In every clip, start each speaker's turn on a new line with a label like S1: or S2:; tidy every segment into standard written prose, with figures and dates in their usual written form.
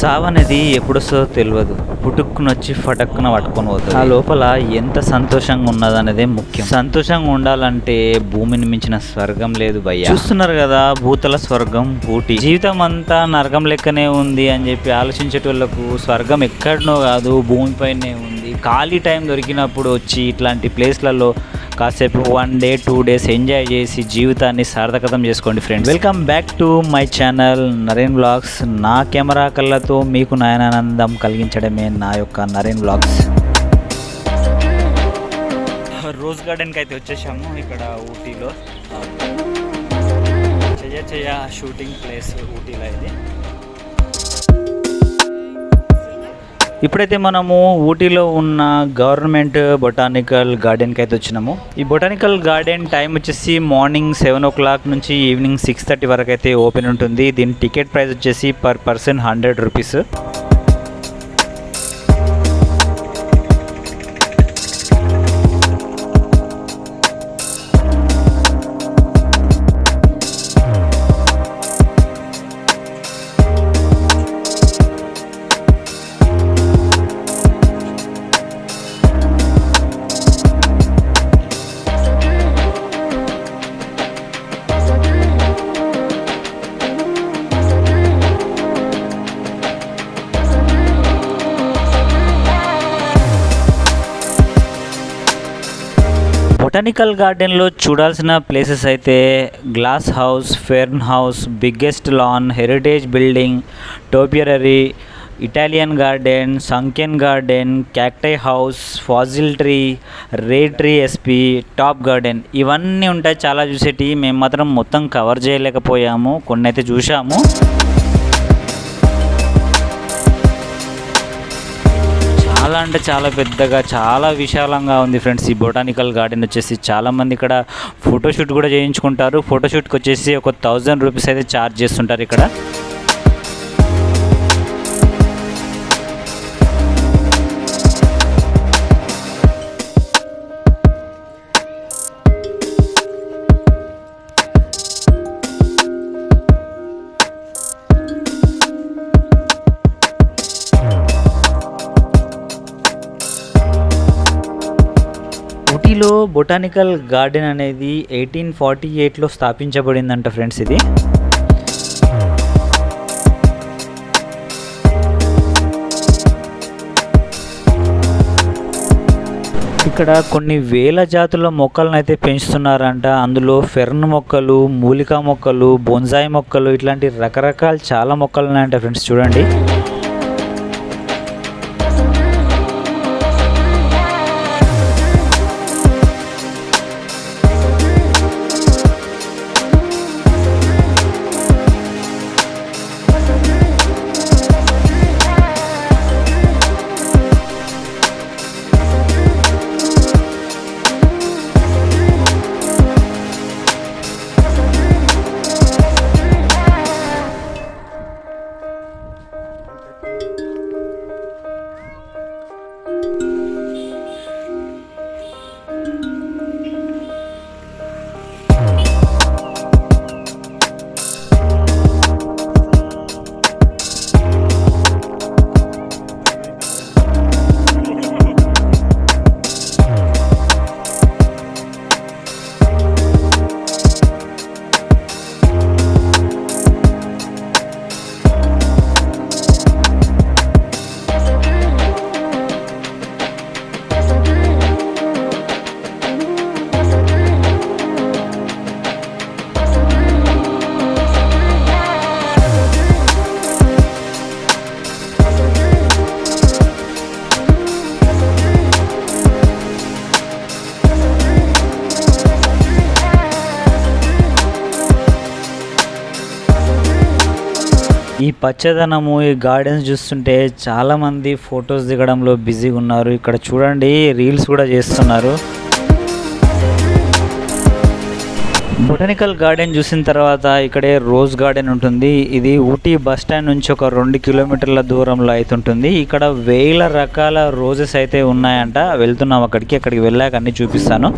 S1: సావు అనేది ఎప్పుడొస్తుందో తెలియదు. పుట్టుక్కునొచ్చి ఫటక్కున పట్టుకొని పోతుంది. ఆ లోపల ఎంత సంతోషంగా ఉన్నదనేదే ముఖ్యం. సంతోషంగా ఉండాలంటే భూమిని మించిన స్వర్గం లేదు భయ్య. చూస్తున్నారు కదా, భూతల స్వర్గం ఊటీ. జీవితం అంతా నరకం లెక్కనే ఉంది అని చెప్పి ఆలోచించేటోళ్లకు స్వర్గం ఎక్కడనో కాదు, భూమిపైనే ఉంది. ఖాళీ టైం దొరికినప్పుడు వచ్చి ఇట్లాంటి ప్లేస్లలో కాసేపు 1 డే 2 డేస్ ఎంజాయ్ చేసి జీవితాన్ని సార్థకతం చేసుకోండి friends. Welcome back to my channel Naren vlogs. నా కెమెరా కళ్ళతో మీకు నయనానందం కలిగించడమే నా యొక్క నరేన్ వ్లాగ్స్. రోజ్ గార్డెన్కి అయితే వచ్చేసాము. ఇక్కడ ఊటీలో చెయ్య షూటింగ్ ప్లేస్ ఊటీలో ఇది. ఇప్పుడైతే మనము ఊటీలో ఉన్న గవర్నమెంట్ బొటానికల్ గార్డెన్కి అయితే వచ్చినాము. ఈ బొటానికల్ గార్డెన్ టైం వచ్చేసి మార్నింగ్ 7 o'clock నుంచి ఈవినింగ్ 6:30 వరకు అయితే ఓపెన్ ఉంటుంది. దీని టికెట్ ప్రైస్ వచ్చేసి పర్ పర్సన్ 100 రూపీస్. బొటానికల్ గార్డెన్లో చూడాల్సిన ప్లేసెస్ అయితే glass house, fern house, biggest lawn, heritage building, topiary, Italian garden, sunken garden, cacti house, fossil tree, red tree SP, top garden ఇవన్నీ ఉంటాయి చాలా చూసేటి. మేము మాత్రం మొత్తం కవర్ చేయలేకపోయాము, కొన్ని అయితే చూసాము. చాలా అంటే చాలా పెద్దగా, చాలా విశాలంగా ఉంది ఫ్రెండ్స్. ఈ బొటానికల్ గార్డెన్ వచ్చేసి చాలామంది ఇక్కడ ఫోటోషూట్ కూడా చేయించుకుంటారు. ఫోటోషూట్కి వచ్చేసి ఒక 1000 రూపీస్ అయితే ఛార్జ్ చేస్తుంటారు ఇక్కడ. ఊటీలో బొటానికల్ గార్డెన్ అనేది 1848లో స్థాపించబడిందంట ఫ్రెండ్స్. ఇది ఇక్కడ కొన్ని వేల జాతుల మొక్కలను అయితే పెంచుతున్నారంట. అందులో ఫెర్న్ మొక్కలు, మూలికా మొక్కలు, బొన్సాయి మొక్కలు ఇట్లాంటి రకరకాల చాలా మొక్కలు ఉన్నాయంట ఫ్రెండ్స్. చూడండి, ఈ పచ్చదనము, ఈ గార్డెన్స్ చూస్తుంటే చాలామంది ఫొటోస్ దిగడంలో బిజీగా ఉన్నారు. ఇక్కడ చూడండి, రీల్స్ కూడా చేస్తున్నారు. బొటానికల్ గార్డెన్ చూసిన తర్వాత ఇక్కడే రోజ్ గార్డెన్ ఉంటుంది. ఇది ఊటీ బస్ స్టాండ్ నుంచి ఒక 2 కిలోమీటర్ల దూరంలో అయితే ఉంటుంది. ఇక్కడ వేల రకాల రోజెస్ అయితే ఉన్నాయంట. వెళ్తున్నాం అక్కడికి వెళ్ళాక అన్నీ చూపిస్తాను.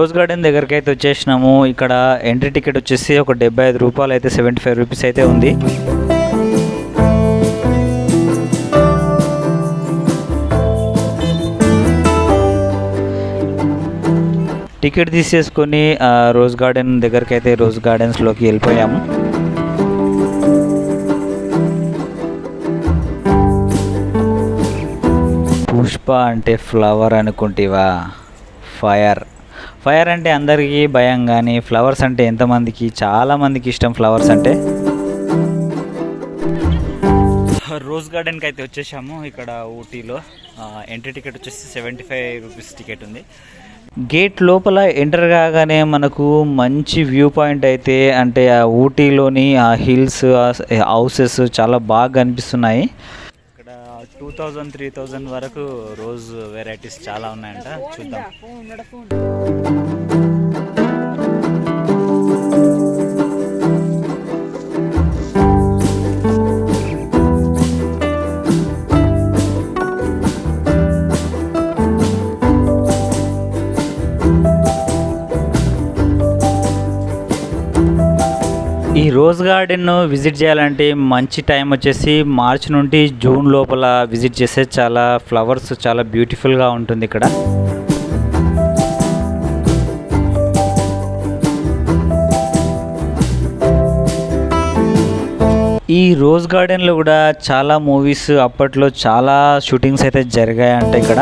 S1: రోజ్ గార్డెన్ దగ్గరికి అయితే వచ్చేసినాము. ఇక్కడ ఎంట్రీ టికెట్ వచ్చేసి ఒక 75 రూపాయలు అయితే 75 రూపీస్ అయితే ఉంది. టికెట్ తీసేసుకొని రోజ్ గార్డెన్ దగ్గరికి అయితే రోజ్ గార్డెన్స్లోకి వెళ్ళిపోయాము. పుష్ప అంటే ఫ్లవర్ అనుకుంటేవా? ఫైర్ అంటే అందరికీ భయం, కానీ ఫ్లవర్స్ అంటే ఎంతమందికి, చాలామందికి ఇష్టం ఫ్లవర్స్ అంటే. రోజ్ గార్డెన్కి అయితే వచ్చేసాము. ఇక్కడ ఊటీలో ఎంట్రీ టికెట్ వచ్చేసి 75 రూపీస్ టికెట్ ఉంది. గేట్ లోపల ఎంటర్ కాగానే మనకు మంచి వ్యూ పాయింట్ అయితే, అంటే ఆ ఊటీలోని ఆ హిల్స్, హౌసెస్ చాలా బాగా కనిపిస్తున్నాయి. 2000-3000 వరకు రోజ్ వెరైటీస్ చాలా ఉన్నాయంట, చూద్దాం. ఈ రోజ్ గార్డెన్ విజిట్ చేయాలంటే మంచి టైం వచ్చేసి మార్చ్ నుండి జూన్ లోపల విజిట్ చేస్తే చాలా ఫ్లవర్స్ చాలా బ్యూటిఫుల్గా ఉంటుంది ఇక్కడ. ఈ రోజ్ గార్డెన్లో కూడా చాలా మూవీస్ అప్పట్లో చాలా షూటింగ్స్ అయితే జరిగాయంట ఇక్కడ.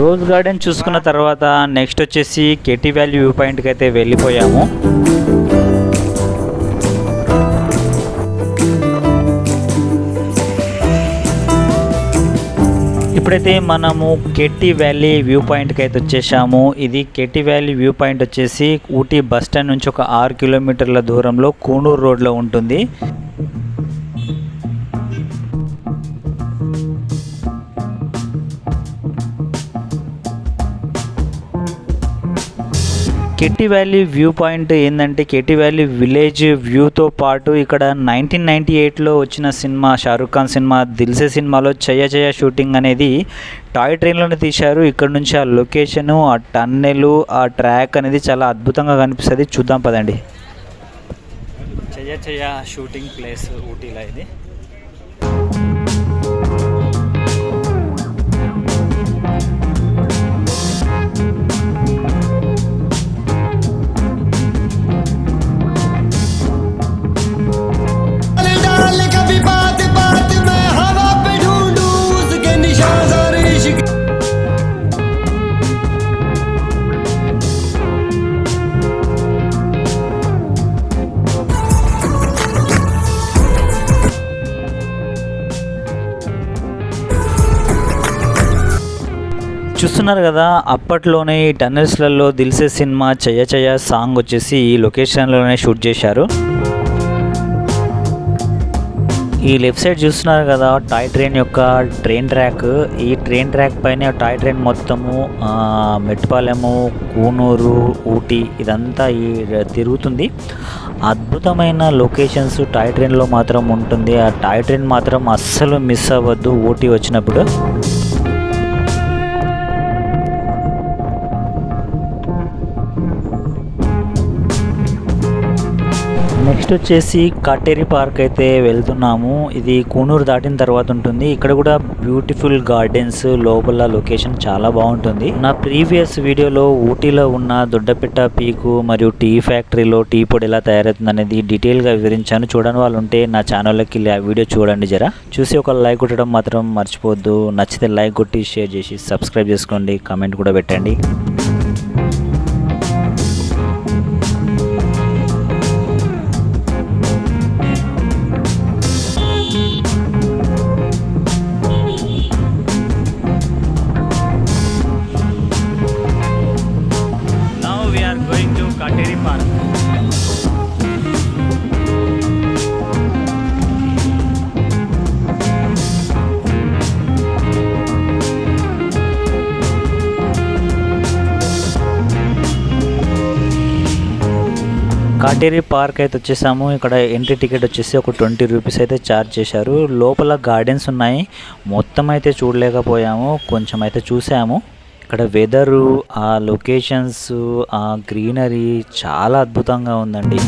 S1: రోజ్ గార్డెన్ చూసుకున్న తర్వాత నెక్స్ట్ వచ్చేసి కేటీ వ్యాలీ వ్యూ పాయింట్కి అయితే వెళ్ళిపోయాము. ఇప్పుడైతే మనము కేటీ వ్యాలీ వ్యూ పాయింట్కి అయితే వచ్చేసాము. ఇది కేటీ వ్యాలీ వ్యూ పాయింట్ వచ్చేసి ఊటీ బస్ స్టాండ్ నుంచి ఒక 6 కిలోమీటర్ల దూరంలో కూనూరు రోడ్లో ఉంటుంది. కేటీ వ్యాలీ వ్యూ పాయింట్ ఏంటంటే కేటీ వ్యాలీ విలేజ్ వ్యూతో పాటు ఇక్కడ 1998లో వచ్చిన సినిమా, షారుఖ్ ఖాన్ సినిమా దిల్సే సినిమాలో చెయ్య చెయ్య షూటింగ్ అనేది టాయ్ ట్రైన్లోనే తీశారు. ఇక్కడ నుంచి ఆ లొకేషను, ఆ టన్నెలు, ఆ ట్రాక్ అనేది చాలా అద్భుతంగా కనిపిస్తుంది. చూద్దాం పదండి. చెయ్య చెయ్య షూటింగ్ ప్లేస్ ఊటీలో ఇది. చూస్తున్నారు కదా, అప్పట్లోనే ఈ టన్నెల్స్లలో దిల్సే సినిమా చెయ్య చెయ్య సాంగ్ వచ్చేసి ఈ లొకేషన్లోనే షూట్ చేశారు. ఈ లెఫ్ట్ సైడ్ చూస్తున్నారు కదా టాయ్ ట్రైన్ యొక్క ట్రైన్ ట్రాక్. ఈ ట్రైన్ ట్రాక్ పైన టాయ్ ట్రైన్ మొత్తము మెట్టుపాలెము, కూనూరు, ఊటీ ఇదంతా తిరుగుతుంది. అద్భుతమైన లొకేషన్స్ టాయ్ ట్రైన్లో మాత్రం ఉంటుంది. ఆ టాయ్ ట్రైన్ మాత్రం అస్సలు మిస్ అవ్వద్దు ఊటీ వచ్చినప్పుడు. నెక్స్ట్ వచ్చేసి కాటేరి పార్క్ అయితే వెళ్తున్నాము. ఇది కూనూరు దాటిన తర్వాత ఉంటుంది. ఇక్కడ కూడా బ్యూటిఫుల్ గార్డెన్స్, లోపల లొకేషన్ చాలా బాగుంటుంది. నా ప్రీవియస్ వీడియోలో ఊటీలో ఉన్న దొడ్డపిట్ట పీకు మరియు టీ ఫ్యాక్టరీలో టీ పొడి ఎలా తయారవుతుంది అనేది డీటెయిల్గా వివరించాను. చూడని వాళ్ళు ఉంటే నా ఛానల్లోకి ఆ వీడియో చూడండి. జరా చూసి ఒక లైక్ కొట్టడం మాత్రం మర్చిపోవద్దు. నచ్చితే లైక్ కొట్టి షేర్ చేసి సబ్స్క్రైబ్ చేసుకోండి, కామెంట్ కూడా పెట్టండి. కాటేరి పార్క్. కాటేరి పార్క్ అయితే వచ్చేసాము. ఇక్కడ ఎంట్రీ టికెట్ వచ్చేసి ఒక 20 రూపీస్ అయితే ఛార్జ్ చేశారు. లోపల గార్డెన్స్ ఉన్నాయి, మొత్తం అయితే చూడలేకపోయాము, కొంచెం అయితే చూసాము. ఇక్కడ వెదరు, ఆ లొకేషన్స్, ఆ గ్రీనరీ చాలా అద్భుతంగా ఉందండి.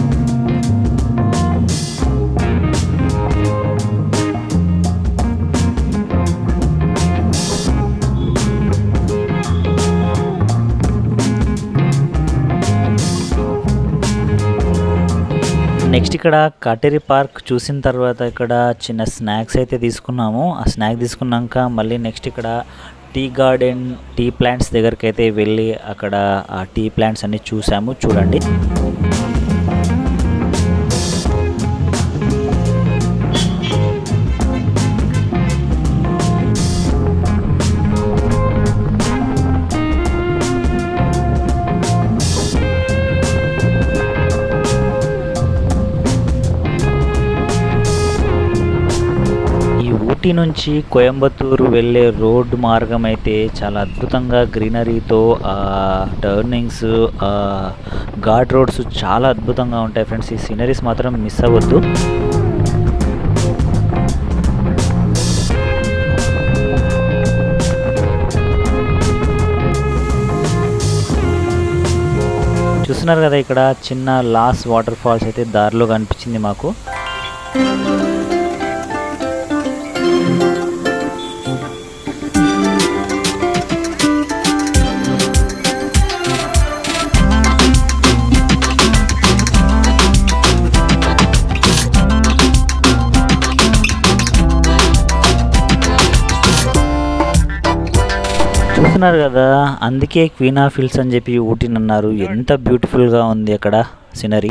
S1: నెక్స్ట్ ఇక్కడ కాటేరి పార్క్ చూసిన తర్వాత ఇక్కడ చిన్న స్నాక్స్ అయితే తీసుకున్నాము. ఆ స్నాక్ తీసుకున్నాక మళ్ళీ నెక్స్ట్ ఇక్కడ టీ గార్డెన్, టీ ప్లాంట్స్ దగ్గరికి అయితే వెళ్ళి అక్కడ ఆ టీ ప్లాంట్స్ అన్ని చూసాము. చూడండి. ఊటీ నుంచి కోయంబత్తూరు వెళ్ళే రోడ్డు మార్గం అయితే చాలా అద్భుతంగా గ్రీనరీతో, టర్నింగ్స్, ఘాట్ రోడ్స్ చాలా అద్భుతంగా ఉంటాయి ఫ్రెండ్స్. ఈ సీనరీస్ మాత్రం మిస్ అవ్వద్దు. చూస్తున్నారు కదా ఇక్కడ చిన్న లాస్ వాటర్ ఫాల్స్ అయితే దారిలో కనిపించింది మాకు. చూస్తున్నారు కదా, అందుకే క్వీన్ ఆఫ్ హిల్స్ అని చెప్పి ఊటీని అన్నారు. ఎంత బ్యూటిఫుల్గా ఉంది అక్కడ సీనరీ.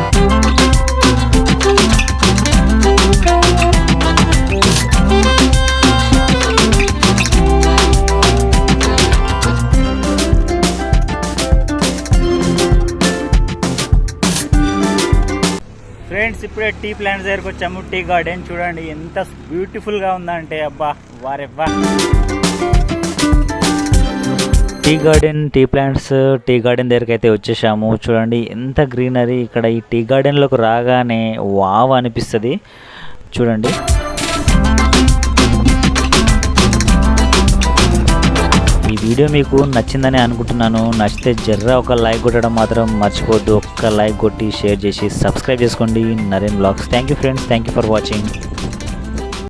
S1: ఫ్రెండ్స్ ఇప్పుడే టీ ప్లాంట్స్ దగ్గరకు వచ్చాము. టీ గార్డెన్ చూడండి ఎంత బ్యూటిఫుల్గా ఉందంటే, అబ్బా వారెవ్వా. Tea garden, tea plants, tea garden దగ్గరికి అయితే వచ్చేసాము. చూడండి ఎంత గ్రీనరీ. ఇక్కడ ఈ టీ గార్డెన్లోకి రాగానే వావ్ అనిపిస్తుంది. చూడండి. ఈ వీడియో మీకు నచ్చిందని అనుకుంటున్నాను. నచ్చితే జర్రా ఒక లైక్ కొట్టడం మాత్రం మర్చిపోవద్దు. ఒక్క లైక్ కొట్టి షేర్ చేసి సబ్స్క్రైబ్ చేసుకోండి Naren blogs. Thank you friends, thank you for watching.